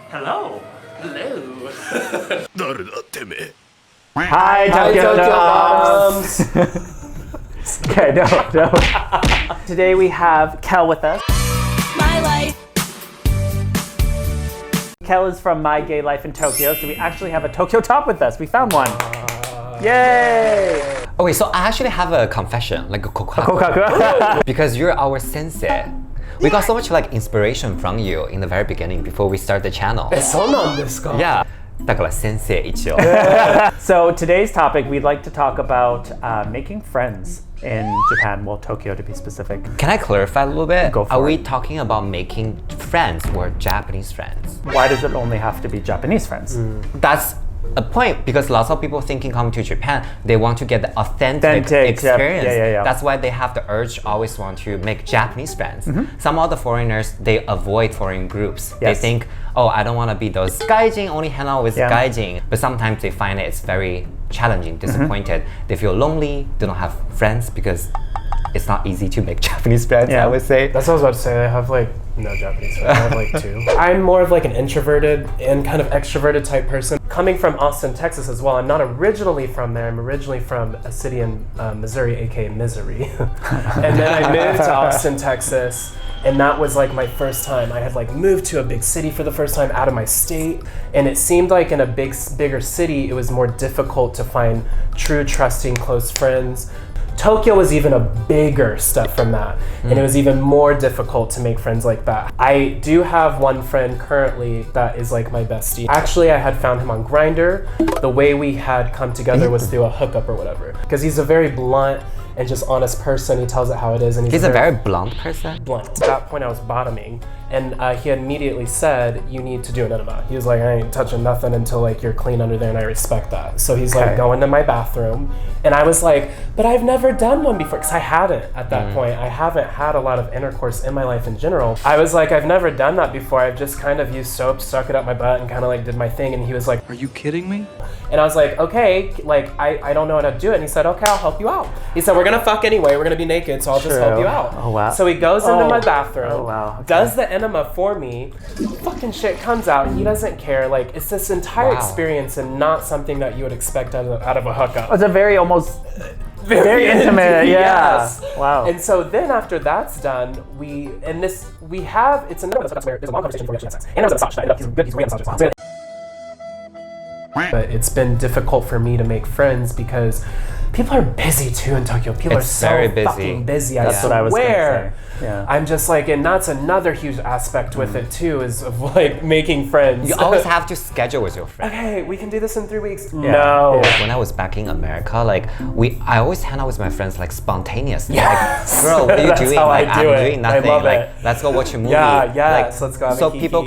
Hello. Hello. Hi, Tokyo Moms. Okay, no. Today we have Kel with us. My life. Kel is from My Gay Life in Tokyo, so we actually have a Tokyo top with us. We found one. Yay! Okay, so I actually have a confession, like a Kokaku. because you're our sensei. We got so much like inspiration from you in the very beginning before we start the channel. そうなんですか? Yeah. だから先生一応. So today's topic, we'd like to talk about making friends in Japan, well, Tokyo to be specific. Can I clarify a little bit? Go for Are we it. talking about making friends or Japanese friends? Why does it only have to be Japanese friends? That's a point because lots of people thinking coming to Japan, they want to get the authentic experience. Yeah. That's why they have the urge always want to make Japanese friends. Some other foreigners, they avoid foreign groups. They Yes. think, oh, I don't want to be those gaijin, only hang out with gaijin. But sometimes they find it's very challenging, disappointed. They feel lonely, they don't have friends because it's not easy to make Japanese friends, I would say. That's what I was about to say. I have like no Japanese friends. I have like two. I'm more of like an introverted and kind of extroverted type person. Coming from Austin, Texas as well. I'm not originally from there. I'm originally from a city in Missouri, aka Misery. And then I moved to Austin, Texas. And that was like my first time. I had like moved to a big city for the first time out of my state. And it seemed like in a bigger city, it was more difficult to find true, trusting, close friends. Tokyo was even a bigger step from that. And it was even more difficult to make friends like that. I do have one friend currently that is like my bestie. Actually, I had found him on Grindr. The way we had come together was through a hookup or whatever. Because he's a very blunt and just honest person. He tells it how it is. And He's a very blunt person. blunt. At that point I was bottoming, and he immediately said, you need to do an enema. He was like, I ain't touching nothing until like you're clean under there, and I respect that. So he's like, go into my bathroom, and I was like, but I've never done one before, because I hadn't at that point. I haven't had a lot of intercourse in my life in general. I was like, I've never done that before. I've just kind of used soap, stuck it up my butt, and kind of like did my thing. And he was like, Are you kidding me? and I was like, okay, like I don't know how to do it. And he said, okay, I'll help you out. He said, we're gonna fuck anyway, we're gonna be naked, so I'll just help you out. Oh, wow. So he goes into my bathroom, Oh, wow. Okay. does the enema for me, fucking shit comes out, he doesn't care. Like, it's this entire experience and not something that you would expect out of a hookup. It's a very almost very intimate, yeah. Yes. Wow. And so then after that's done, it's another, there's a long conversation before we actually have sex. And it was a massage, he's great at massage. But it's been difficult for me to make friends because people are busy too in Tokyo. People It's are so very busy. fucking busy. That's what I was gonna say. Yeah. I'm just like, and that's another huge aspect with it too, is of like making friends. You always have to schedule with your friends. Okay, we can do this in 3 weeks. Yeah. No. Yeah. When I was back in America, like I always hang out with my friends like spontaneously. Yes. Like, girl, what are you That's doing? how Like I do I'm it. doing nothing. I love like it. let's go watch a movie. Yeah, yes, Like, let's go have a so kiki. people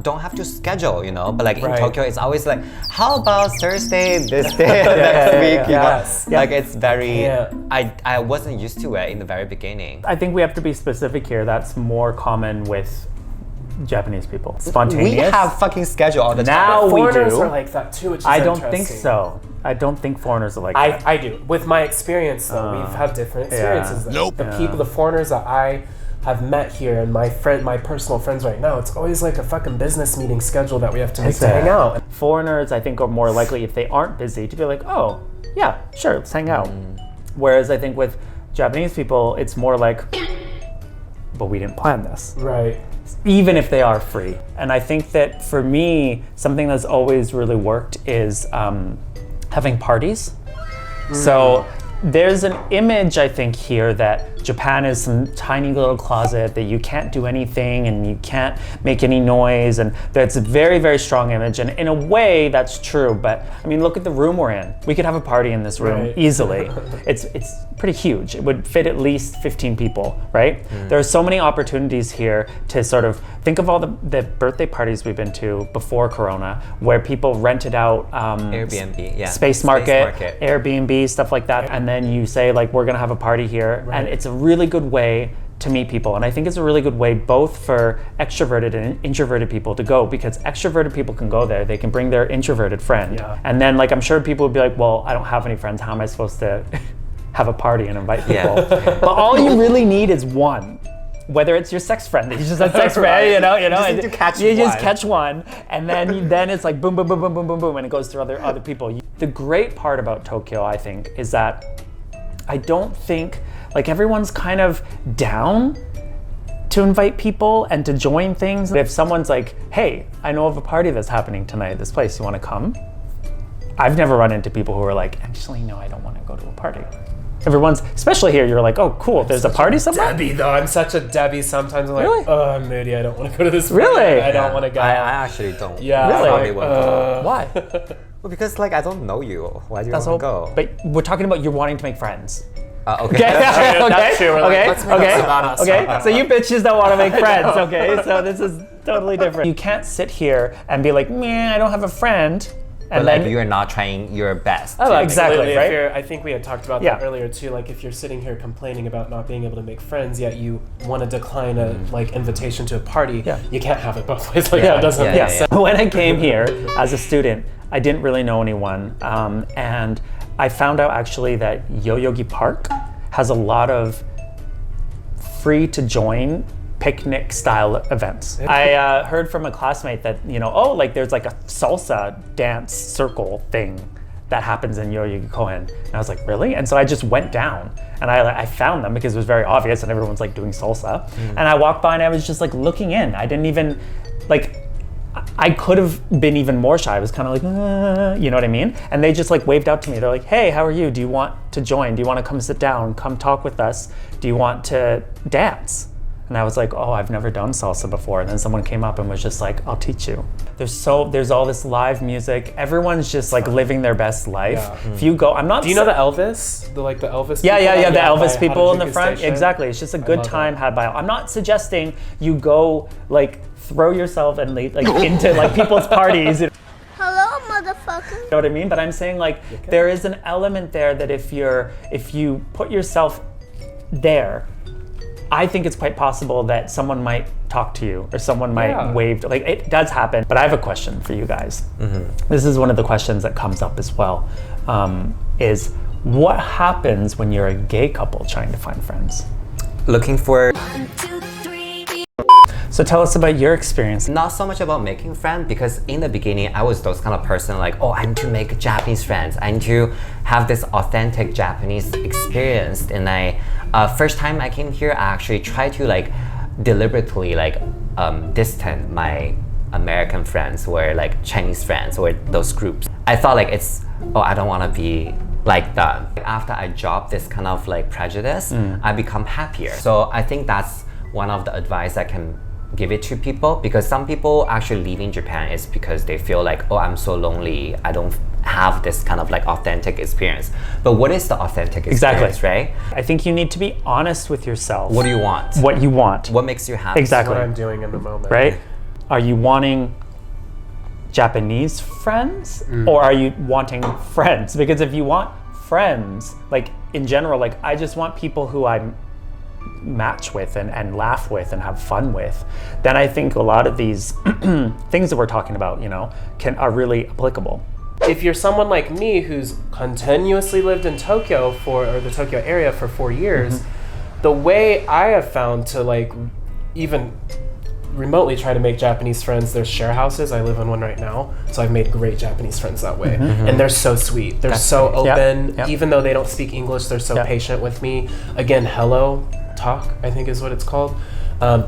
don't have to schedule, you know. But like in Right. Tokyo, it's always like, how about Thursday this day next week? You Yes. know, like it's very. Yeah. I wasn't used to it in the very beginning. I think we have to be specific here. That's more common with Japanese people. Spontaneous. We have fucking schedule all the Now time. we Foreigners do. are like that too, which is I don't think interesting. so. I don't think foreigners are like that. I do. With my experience though, we've had different experiences. yeah. Though. The people, the foreigners that I have met here, and my personal friends right now, it's always like a fucking business meeting schedule that we have to make to hang out. Foreigners, I think, are more likely, if they aren't busy, to be like, oh, yeah, sure, let's hang out. Whereas I think with Japanese people, it's more like, but we didn't plan this. Right. Even if they are free. And I think that for me, something that's always really worked is having parties. So there's an image, I think, here that Japan is some tiny little closet that you can't do anything and you can't make any noise, and that's a very, very strong image. And in a way, that's true. But I mean, look at the room we're in. We could have a party in this room easily. It's pretty huge. It would fit at least 15 people, right? There are so many opportunities here to sort of think of all the birthday parties we've been to before Corona, where people rented out Airbnb, yeah. Space Market, Airbnb, stuff like that. And then you say, like, we're gonna have a party here. And it's a really good way to meet people. And I think it's a really good way both for extroverted and introverted people to go, because extroverted people can go there. They can bring their introverted friend. And then, like, I'm sure people would be like, well, I don't have any friends. How am I supposed to have a party and invite people? But all you really need is one. whether it's your sex friend, you just a sex friend, you know, just need to catch you just one. catch one, and then it's like boom, boom, boom, boom, boom, boom, boom, and it goes through other people. The great part about Tokyo, I think, is that I don't think like everyone's kind of down to invite people and to join things. If someone's like, hey, I know of a party that's happening tonight at this place, you want to come? I've never run into people who are like, actually, no, I don't want to go to a party. Everyone's, especially here, you're like, oh, cool, there's a party somewhere? Debbie, though. I'm such a Debbie sometimes. I'm like, Really? oh, I'm moody. I don't want to go to this party. Really? I don't want to go. I actually don't. Yeah. Really? Probably won't go. Why? Well, because like I don't know you. Why do you That's want to all. go? But we're talking about you're wanting to make friends. Okay. Okay, That's true. We're like, okay, let's make okay, this about us. okay. So you bitches don't want to make friends, okay? So this is totally different. You can't sit here and be like, man, I don't have a friend. But like you're not trying your best. Oh, to- exactly, If right? you're, I think we had talked about Yeah. that earlier too. Like if you're sitting here complaining about not being able to make friends, yet you want to decline a like invitation to a party, Yeah. you can't have it both ways. Like Yeah, that doesn't yeah, make yeah, sense. So when I came here as a student, I didn't really know anyone. And I found out actually that Yoyogi Park has a lot of free to join picnic style events. I heard from a classmate that, you know, oh, like there's like a salsa dance circle thing that happens in Yoyogi Koen. And I was like, really? And so I just went down and I found them because it was very obvious and everyone's like doing salsa. And I walked by and I was just like looking in. I didn't even, like, I could have been even more shy. I was kind of like, you know what I mean? And they just like waved out to me. They're like, hey, how are you? Do you want to join? Do you want to come sit down? Come talk with us? Do you want to dance? And I was like, oh, I've never done salsa before. And then someone came up and was just like, I'll teach you. There's all this live music. Everyone's just like living their best life. Yeah. If you go, I'm not. Do you know the Elvis? The Elvis? Yeah, people? the Elvis by people in the Harajuku front. Station? Exactly. It's just a good love time that. had by all. I'm not suggesting you go like throw yourself and like into like people's parties. You Hello, motherfucker. know what I mean? But I'm saying like there is an element there that if you put yourself there, I think it's quite possible that someone might talk to you or someone might wave. Like it does happen. But I have a question for you guys. This is one of the questions that comes up as well. Is what happens when you're a gay couple trying to find friends? Looking for So tell us about your experience. not so much about making friends because in the beginning I was those kind of person like, oh, I need to make Japanese friends. I need to have this authentic Japanese experience. And first time I came here, I actually tried to like deliberately like distant my American friends or like Chinese friends or those groups. I thought like I don't want to be like that. After I dropped this kind of like prejudice, I become happier. So I think that's one of the advice I can give it to people, because some people actually leaving Japan is because they feel like, oh, I'm so lonely, I don't have this kind of like authentic experience. But what is the authentic experience, right? I think you need to be honest with yourself. What do you want? What you want. What makes you happy? Exactly. What I'm doing in the moment. Right? Are you wanting Japanese friends or are you wanting friends? Because if you want friends, like in general, like I just want people who I match with and laugh with and have fun with, then I think a lot of these things that we're talking about, you know, are really applicable. If you're someone like me who's continuously lived in Tokyo or the Tokyo area for 4 years, the way I have found to like even remotely try to make Japanese friends, there's share houses. I live in one right now, so I've made great Japanese friends that way. And they're so sweet. They're so open. Yeah. Even though they don't speak English, they're so patient with me. Again, hello talk, I think is what it's called.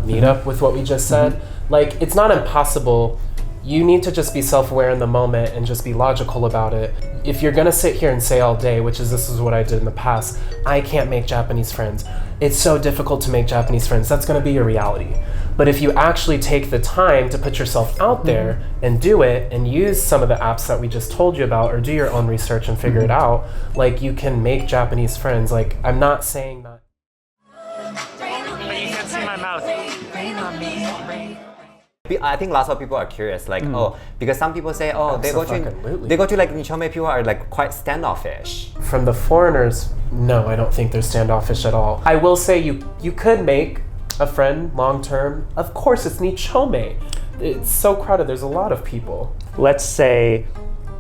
Meet up with what we just said. Like, it's not impossible. You need to just be self-aware in the moment and just be logical about it. If you're gonna sit here and say all day, this is what I did in the past, I can't make Japanese friends. It's so difficult to make Japanese friends. That's gonna be your reality. But if you actually take the time to put yourself out there and do it and use some of the apps that we just told you about or do your own research and figure it out, like you can make Japanese friends. Like, I'm not saying that. But you can't see my mouth. I think lots of people are curious, like, oh, because some people say, oh, they go to like Nichome, people are like quite standoffish. From the foreigners, no, I don't think they're standoffish at all. I will say you could make a friend long term. Of course, it's Nichome. It's so crowded. There's a lot of people. Let's say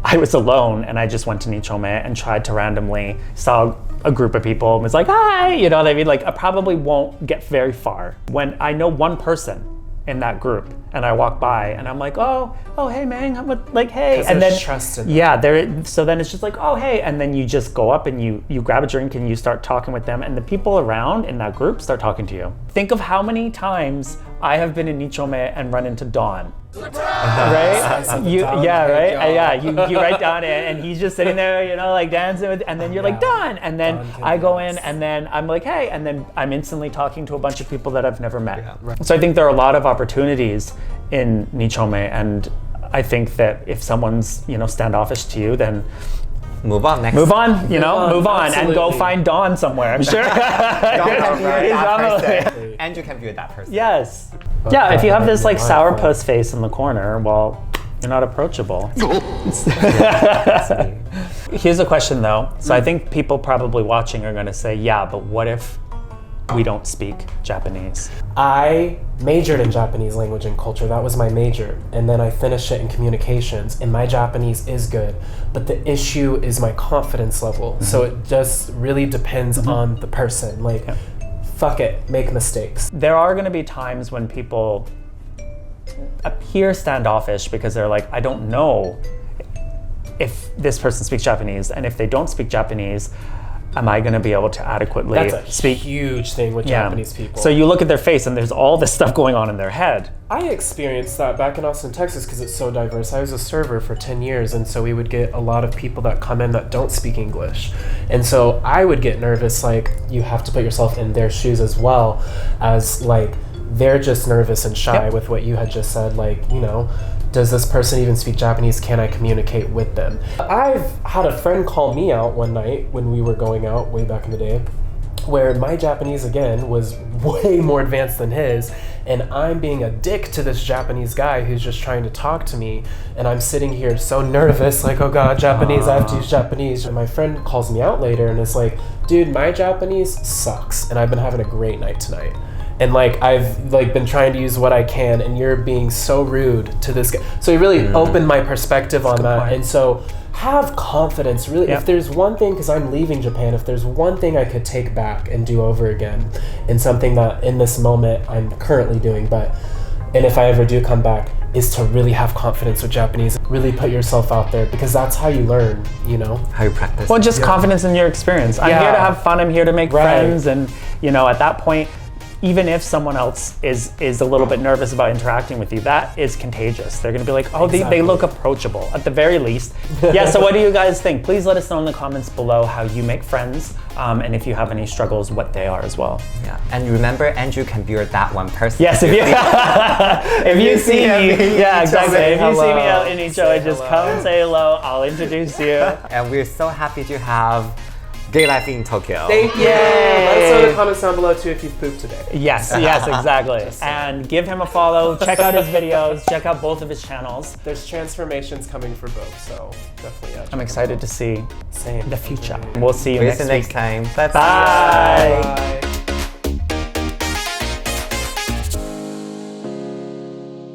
I was alone and I just went to Nichome and tried to randomly saw a group of people and was like, hi, you know what I mean? Like I probably won't get very far. When I know one person in that group and I walk by and I'm like, oh, hey man, I'm like, hey. And then trust in them. yeah, so then it's just like, oh, hey. And then you just go up and you grab a drink and you start talking with them and the people around in that group start talking to you. Think of how many times I have been in Nichome and run into Dawn. Right? You write down and he's just sitting there, you know, like dancing with, and then you're like, Dawn, and then I go in and then I'm like, hey, and then I'm instantly talking to a bunch of people that I've never met. Yeah, right. So I think there are a lot of opportunities in Nichome, and I think that if someone's, you know, standoffish to you, then Move on, and go find Dawn somewhere. I'm sure. And you can be that person. Yes. Yeah, if you have this like sourpuss face in the corner, well, you're not approachable. Here's a question though. So I think people probably watching are gonna say, yeah, but what if we don't speak Japanese? I majored in Japanese language and culture. That was my major. And then I finished it in communications. And my Japanese is good. But the issue is my confidence level. So it just really depends on the person. Like, fuck it, make mistakes. There are going to be times when people appear standoffish because they're like, I don't know if this person speaks Japanese. And if they don't speak Japanese, am I going to be able to adequately speak? Huge thing with Japanese people. So you look at their face and there's all this stuff going on in their head. I experienced that back in Austin, Texas, because it's so diverse. I was a server for 10 years, and so we would get a lot of people that come in that don't speak English. And so I would get nervous, like, you have to put yourself in their shoes as well, as, like, they're just nervous and shy with what you had just said, like, you know, does this person even speak Japanese? Can I communicate with them? I've had a friend call me out one night when we were going out way back in the day, where my Japanese, again, was way more advanced than his, and I'm being a dick to this Japanese guy who's just trying to talk to me, and I'm sitting here so nervous, like, oh god, Japanese, I have to use Japanese. And my friend calls me out later and is like, dude, my Japanese sucks, and I've been having a great night tonight. And like I've like been trying to use what I can, and you're being so rude to this guy. So he really opened my perspective on that. And so have confidence, really. If there's one thing, because I'm leaving Japan, if there's one thing I could take back and do over again, and something that in this moment I'm currently doing, and if I ever do come back, is to really have confidence with Japanese. Really put yourself out there, because that's how you learn, you know? How you practice. Well, just confidence in your experience. I'm here to have fun, I'm here to make friends, and you know, at that point, even if someone else is a little bit nervous about interacting with you, that is contagious. They're gonna be like, oh, they look approachable, at the very least. Yeah, so what do you guys think? Please let us know in the comments below how you make friends, and if you have any struggles, what they are as well. Yeah, and remember, Andrew can be that one person. Yes, if you see me, yeah, exactly. If you see me out in Icho, just come and say hello, I'll introduce you. And we're so happy to have Gay Life in Tokyo. Thank you. Let us know in the comments down below too if you've pooped today. Yes, exactly. And give him a follow, check out his videos, check out both of his channels. There's transformations coming for both, so definitely. I'm excited to see the future. We'll see you next week. time. Bye. Bye.